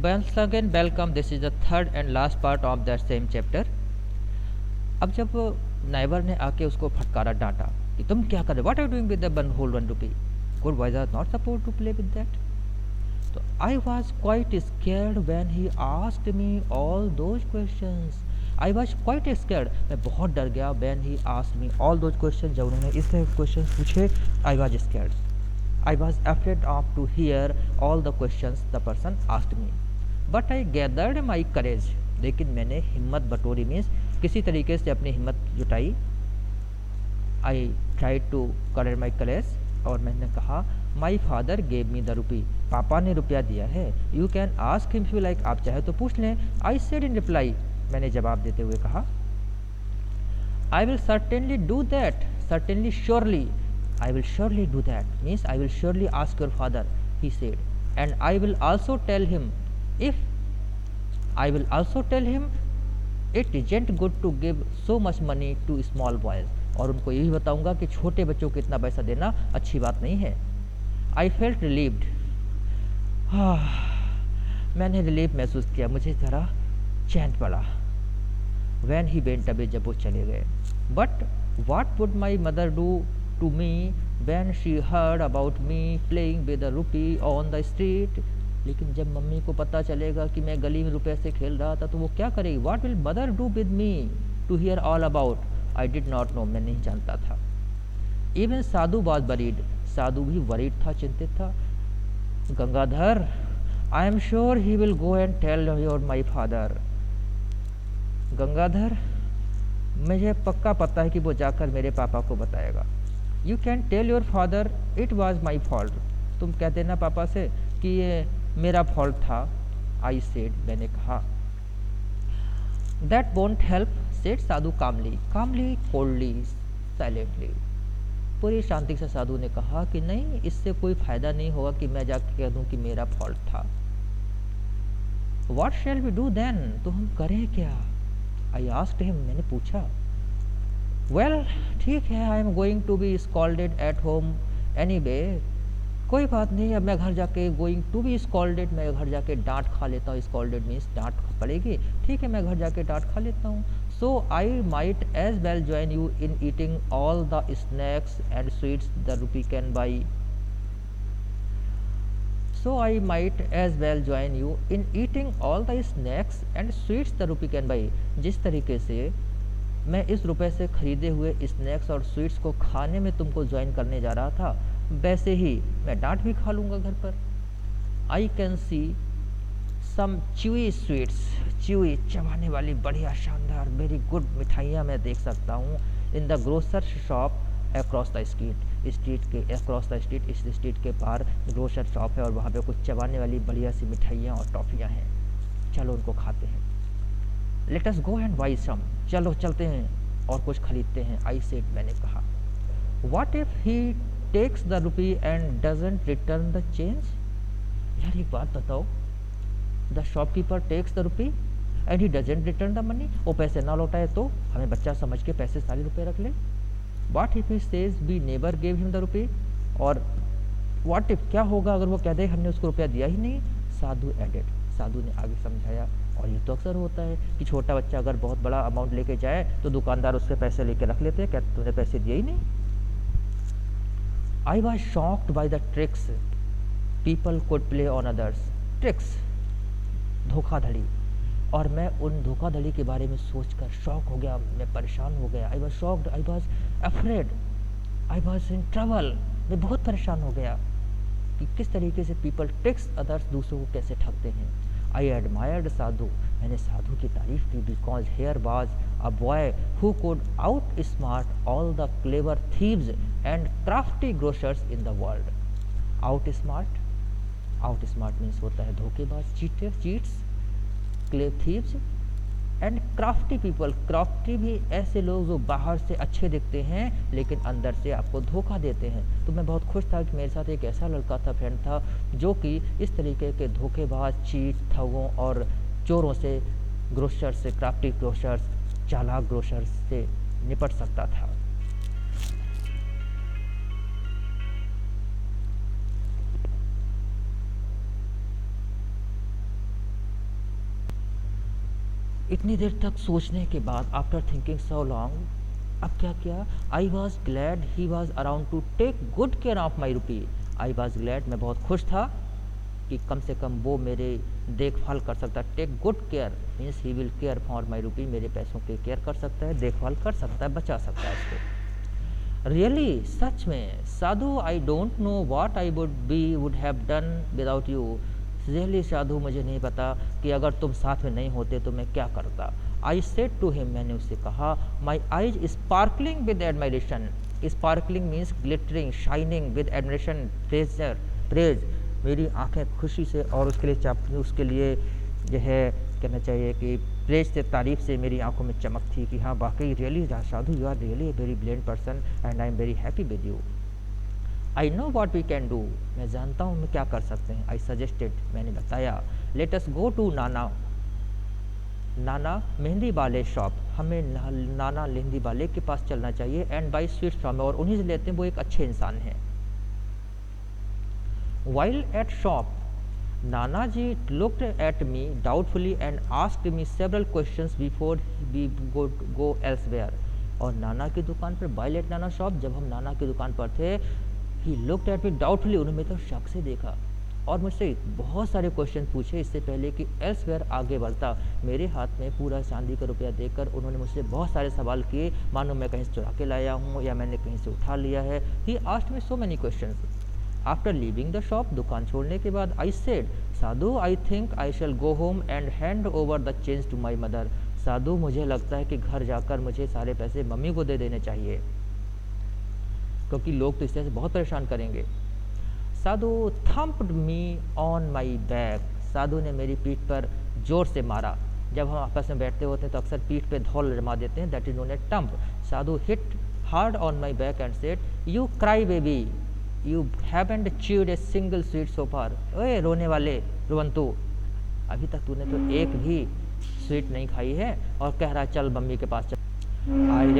Once again, welcome. This is the third and last part of that same chapter. अब जब neighbour ने आके उसको फटकारा, डांटा कि तुम क्या कर रहे, what are doing with the one whole 1 rupee, good boys are not suppose to play with that. तो I was quite scared when he asked me all those questions. I was quite scared, मैं बहुत डर गया. When he asked me all those question, जब उन्होंने इस तरह के क्वेश्चन पूछे, I was scared. I was afraid of to hear all the questions the person asked me. But I gathered my courage. लेकिन मैंने हिम्मत बटोरी, मीन्स किसी तरीके से अपनी हिम्मत जुटाई. I tried to gather my courage और मैंने कहा My father gave me the rupee. पापा ने रुपया दिया है. You can ask him if you like. आप चाहे तो पूछ लें. I said in reply. मैंने जवाब देते हुए कहा I will certainly do that. Certainly, surely. I will surely do that, means I will surely ask your father, he said, and I will also tell him it isn't good to give so much money to small boys. और उनको यही बताऊंगा कि छोटे बच्चों को इतना पैसा देना अच्छी बात नहीं है. I felt relieved. मैंने रिलीफ महसूस किया, मुझे ज़रा चैन पड़ा. When he went away, जब वो चले गए. But what would my mother do to me when she heard about me playing with a rupee on the street? लेकिन जब मम्मी को पता चलेगा कि मैं गली में रुपए से खेल रहा था तो वो क्या करेगी? What will mother do with me to hear all about? I did not know. मैं नहीं जानता था. Even Sadhu was worried. साधु भी worried था, चिंतित था. Gangadhar, I am sure he will go and tell your my father. Gangadhar, मुझे पक्का पता है कि वो जाकर मेरे पापा को बताएगा. You can tell your father it was my fault. तुम कह देना पापा से कि ये मेरा फॉल्ट था. I said, मैंने कहा. That won't help, said Sadhu calmly, coldly, silently. पूरी शांति से साधु ने कहा कि नहीं, इससे कोई फायदा नहीं होगा कि मैं जाकर कह दूं कि मेरा फॉल्ट था. What shall we do then? तो हम करें क्या? I asked him, मैंने पूछा. Well, ठीक है, I am going to be scolded at home anyway. कोई बात नहीं, अब मैं घर जाके going to be scolded, मैं घर जाके डांट खा लेता हूँ. scolded means डांट पड़ेगी. ठीक है, मैं घर जाके डांट खा लेता हूँ. So I might as well join you in eating all the snacks and sweets the rupee can buy. So I might as well join you in eating all the snacks and sweets the rupee can buy. जिस तरीके से मैं इस रुपए से खरीदे हुए snacks और स्वीट्स को खाने में तुमको ज्वाइन करने जा रहा था, वैसे ही मैं डांट भी खा लूँगा घर पर. I can see some chewy sweets. Chewy, चबाने वाली बढ़िया शानदार वेरी गुड मिठाइयाँ मैं देख सकता हूँ. In the grocer shop across the street के अक्रॉस द स्ट्रीट, इस स्ट्रीट के पार ग्रोसर शॉप है और वहाँ पे कुछ चबाने वाली बढ़िया सी मिठाइयाँ और टॉफ़ियाँ हैं. चलो उनको खाते हैं. Let us go and buy some. चलो चलते हैं और कुछ खरीदते हैं. आई सेड, मैंने कहा. What if he takes the rupee and doesn't return the change? यार एक बात बताओ, the shopkeeper takes the rupee and he doesn't return the money. वो पैसे ना लौटाए तो हमें बच्चा समझ के पैसे सारे रुपए रख ले. What if he says we never gave him the rupee? और व्हाट इफ, क्या होगा अगर वो कह दे हमने उसको रुपया दिया ही नहीं? साधु एडेड, साधु ने आगे समझाया. और ये तो अक्सर होता है कि छोटा बच्चा अगर बहुत बड़ा अमाउंट लेके जाए तो दुकानदार उससे पैसे लेके रख लेते हैं. क्या तूने पैसे दिए ही नहीं? I was shocked by the tricks people could play on others. Tricks, धोखाधड़ी. और मैं उन धोखाधड़ी के बारे में सोचकर शॉक हो गया, मैं परेशान हो गया. I was shocked, I was afraid, I was in trouble. मैं बहुत परेशान हो गया कि किस तरीके से पीपल ट्रिक्स अदर्स, दूसरों को कैसे ठगते हैं. I admired साधु, मैंने साधु की तारीफ की. because here was a boy who could outsmart all the clever thieves and crafty grocers in the world. outsmart means होता है धोखेबाज, cheats, thieves and crafty people. Crafty भी ऐसे लोग जो बाहर से अच्छे दिखते हैं लेकिन अंदर से आपको धोखा देते हैं. तो मैं बहुत खुश था कि मेरे साथ एक ऐसा लड़का था, फ्रेंड था, जो कि इस तरीके के धोखेबाज, चीट, ठगों और चोरों से, ग्रोसर्स से, क्राफ्टी ग्रोसर्स, चालाक ग्रोसर्स से निपट सकता था. इतनी देर तक सोचने के बाद आफ्टर थिंकिंग सो लॉन्ग अब क्या किया। I was glad he was around to take good care of my rupee. I was glad मैं बहुत खुश था कि कम से कम वो मेरे देखभाल कर सकता है। Take good care means he will care for my rupee, मेरे पैसों की केयर कर सकता है, देखभाल कर सकता है, बचा सकता है उसको। रियली सच में Sadhu, I don't know what I would have done without you. Really Sadhu, मुझे नहीं पता कि अगर तुम साथ में नहीं होते तो मैं क्या करता। आई सेड टू हिम, मैंने उससे कहा, my eyes sparkling with admiration. Sparkling means glittering, shining with admiration, pleasure, praise. मेरी आंखें खुशी से और उसके लिए जो है कहना चाहिए कि प्रेज से, तारीफ से मेरी आंखों में चमक थी कि हाँ वाकई really Sadhu, you are really a very brilliant person and I am very happy with you. I know what we can do, मैं जानता हूँ मैं क्या कर सकते हैं। आई सजेस्टेड, मैंने बताया, लेट अस गो टू नाना, नाना मेहंदी वाले शॉप, हमें नाना मेहंदी वाले के पास चलना चाहिए, एंड बाई स्वीट्स फ्रॉम, और उन्हीं से लेते हैं, वो एक अच्छे इंसान हैं। While at shop, Nanaji looked at me doubtfully and asked me several questions before we go elsewhere. और नाना की दुकान पर, while at नाना शॉप, जब हम नाना की दुकान पर थे, he looked at me doubtfully, उन्होंने मेरे तरफ शक से देखा और मुझसे बहुत सारे क्वेश्चन पूछे इससे पहले कि एल्सवेयर आगे बढ़ता। मेरे हाथ में पूरा चांदी का रुपया देकर उन्होंने मुझसे बहुत सारे सवाल किए, मानो मैं कहीं से चुरा के लाया हूँ या मैंने कहीं से उठा लिया है। He asked me so many questions. After leaving the shop, दुकान छोड़ने के बाद, I said, Sadhu, I think I shall go home and hand over the change to my mother. Sadhu, मुझे लगता है कि घर जाकर मुझे सारे पैसे मम्मी को दे देने चाहिए, क्योंकि लोग तो इस तरह से बहुत परेशान करेंगे। साधु thumped me on my back, साधु ने मेरी पीठ पर जोर से मारा। जब हम आपस में बैठते होते हैं तो अक्सर पीठ पे धौल जमा देते हैं, that is known a thump. Sadhu hit hard on my back and said, you cry baby, you haven't chewed a single sweet so far. ओए रोने वाले रोवंतु, अभी तक तूने तो एक भी स्वीट नहीं खाई है और कह रहा चल मम्मी के पास चल। I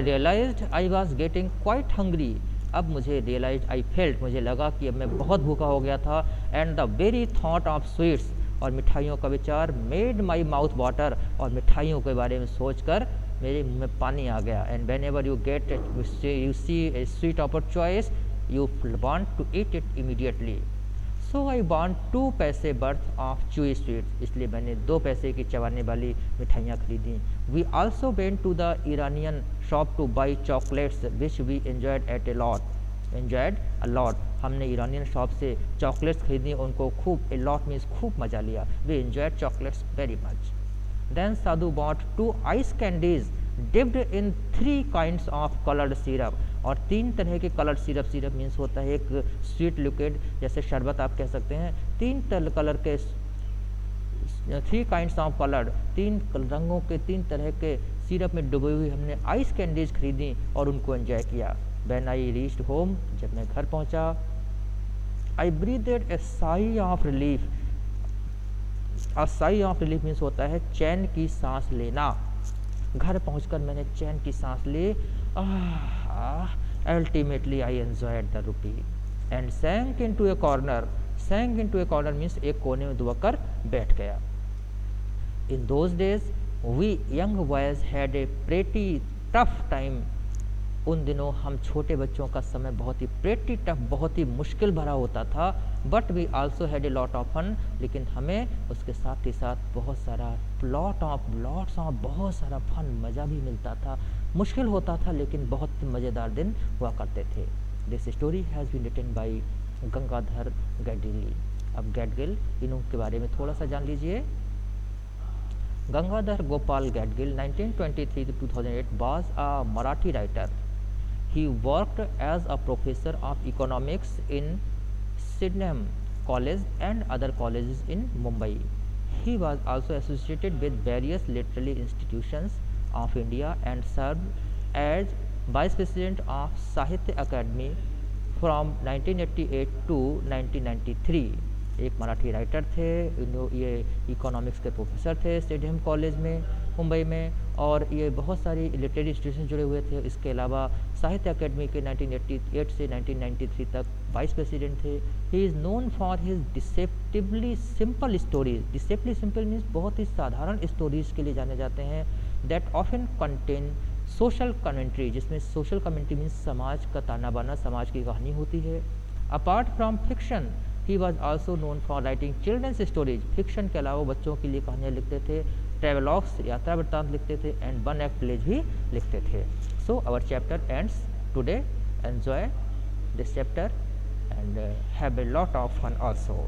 realised I was getting quite hungry. अब मुझे रियलाइज, आई फेल्ट, मुझे लगा कि अब मैं बहुत भूखा हो गया था। And the very thought of sweets, और मिठाइयों का विचार, मेड माई माउथ वाटर, और मिठाइयों के बारे में सोचकर मेरे मुंह में पानी आ गया। And whenever you get you see a sweet of choice, you want to eat it immediately. So I want 2 पैसे बर्थ ऑफ च्यूई स्वीट्स, इसलिए मैंने 2 पैसे की चबाने वाली मिठाइयाँ खरीदी। We also went to the Iranian shop to buy chocolates which we enjoyed a lot. हमने ईरानियन शॉप से चॉकलेट्स खरीदी, उनको खूब, ए लॉट मीन्स खूब मज़ा लिया। We enjoyed chocolates very much. Then Sadhu bought 2 ice candies dipped in 3 kinds of colored syrup, और 3 तरह के कलर्ड सिरप, सिरप मीन्स होता है एक स्वीट लिक्विड, जैसे शरबत आप कह सकते हैं। 3 कलर के, 3 काइंड्स ऑफ कलर्ड, 3 रंगों के 3 तरह के सिरप में डूबी हुई हमने आइस कैंडीज खरीदी और उनको एंजॉय किया। When I reached home, जब मैं घर पहुंचा, I breathed a sigh of relief। Sigh of relief means होता है चैन की सांस लेना। घर पहुंचकर मैंने चैन की सांस ली। Ultimately I enjoyed the rupee and sank into a corner. Sank into a corner means एक कोने में दुबकर बैठ गया। In those days we young boys had a pretty tough time. उन दिनों हम छोटे बच्चों का समय बहुत ही प्रेटी टफ, बहुत ही मुश्किल भरा होता था। But we also had a lot of fun, लेकिन हमें उसके साथ ही साथ बहुत सारा लॉट्स ऑफ बहुत सारा फन, मज़ा भी मिलता था। मुश्किल होता था लेकिन बहुत मज़ेदार दिन हुआ करते थे। This story has been written by Gangadhar Gadgil. अब गैडगिल, इन्हों के बारे में थोड़ा सा जान लीजिए। Gangadhar Gopal गैडगिल 1923 to 2008 was a Marathi writer. He worked as a professor of economics in Sydenham College and other colleges in Mumbai. He was also associated with various literary institutions of India and served as Vice President of Sahitya Academy from 1988 to 1993. एक Marathi writer थे, ये economics के professor थे सिडहम college में, मुंबई में, और ये बहुत सारी लिटरेरी इंस्टीट्यूशन जुड़े हुए थे। इसके अलावा साहित्य अकेडमी के 1988 से 1993 तक वाइस प्रेसिडेंट थे। He is known for his deceptively simple stories. Deceptively simple means बहुत ही साधारण स्टोरीज के लिए जाने जाते हैं। That often contain social commentary, जिसमें सोशल कमेंट्री मीन्स समाज का ताना बाना, समाज की कहानी होती है। Apart from fiction he was also known for writing children's stories. Fiction के अलावा बच्चों के लिए कहानियाँ लिखते थे, ट्रेवलॉग्स यात्रा वृत्तांत लिखते थे, एंड वन एक्ट प्लेज भी लिखते थे। So our chapter ends today. Enjoy this chapter and have a lot of fun also.